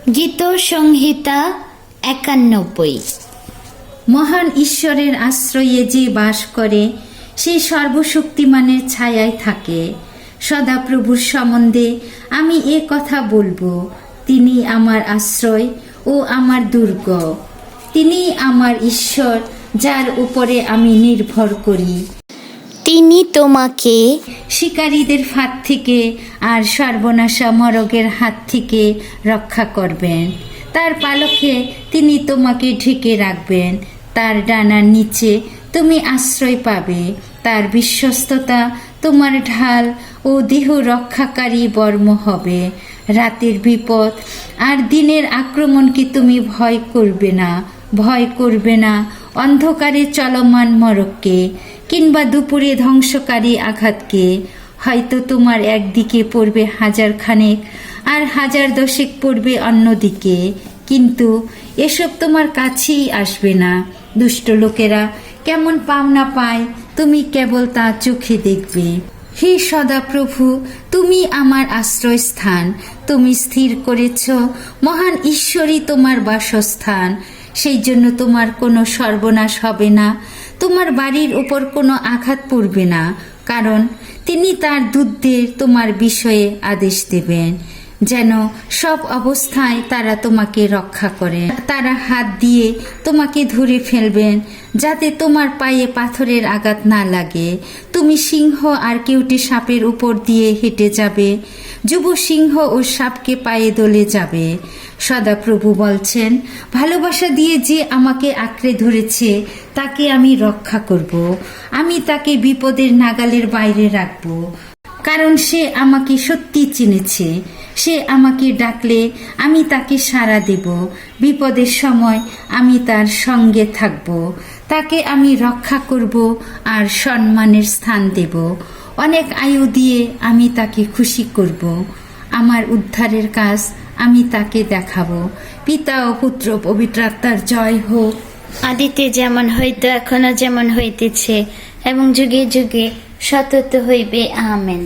গীত সংহিতা ৯১। মহান ঈশ্বরের আশ্রয়ে যে বাস করে সেই সর্বশক্তিমানের ছায়ায় থাকে। সদাপ্রভুর সম্বন্ধে আমি এ কথা বলবো, তিনি আমার আশ্রয় ও আমার দুর্গ। তিনি আমার ঈশ্বর, যার উপরে আমি নির্ভর করি। তিনি তোমাকে শিকারীদের ফাঁদ থেকে আর সর্বনাশা মরগের হাত থেকে রক্ষা করবেন। তার পালকে তিনি তোমাকে ঢেকে রাখবেন, তার ডানার নিচে তুমি আশ্রয় পাবে। তার বিশ্বস্ততা তোমার ঢাল ও দেহ রক্ষাকারী বর্ম হবে। রাতের বিপদ আর দিনের আক্রমণকে তুমি ভয় করবে না অন্ধকারে চলমান মরককে, কিংবা দুপুরে ধ্বংসকারী আঘাতকে। হয়তো তোমার একদিকে পড়বে 1000 খানেক আর 1010 পড়বে অন্যদিকে, কিন্তু এসব তোমার কাছেই আসবে না। দুষ্ট লোকেরা কেমন পাওনা পায় তুমি কেবল তা চোখে দেখবে। হে সদাপ্রভু, তুমি আমার আশ্রয়স্থান। তুমি স্থির করেছ মহান ঈশ্বরই তোমার বাসস্থান। সেই জন্য তোমার কোনো সর্বনাশ হবে না, তোমার বাড়ির উপর কোনো আঘাত পড়বে না, কারণ তিনি তার দূতদের তোমার বিষয়ে আদেশ দেবেন, যেন সব অবস্থায় তারা তোমাকে রক্ষা করে। তারা হাত দিয়ে তোমাকে ধরে ফেলবেন, যাতে তোমার পায়ে পাথরের আঘাত না লাগে। তুমি সিংহ আর কেউটি সাপের উপর দিয়ে হেঁটে যাবে, যুব সিংহ ও সাপকে পায়ে দলে যাবে। সদাপ্রভু বলছেন, ভালোবাসা দিয়ে যে আমাকে আঁকড়ে ধরেছে তাকে আমি রক্ষা করব। আমি তাকে বিপদের নাগালের বাইরে রাখব, কারণ সে আমাকে সত্যি চিনেছে। সে আমাকে ডাকলে আমি তাকে সাড়া দেব। বিপদের সময় আমি তার সঙ্গে থাকব। তাকে আমি রক্ষা করব আর সম্মানের স্থান দেব। অনেক আয়ু দিয়ে আমি তাকে খুশি করব। আমার উদ্ধারের কাজ আমি তাকে দেখাবো। পিতা ও পুত্র পবিত্র আত্মার জয় হোক। আদিতে যেমন হইতো, এখনো যেমন হইতেছে, এবং যুগে যুগে সতত হইবে। আমেন।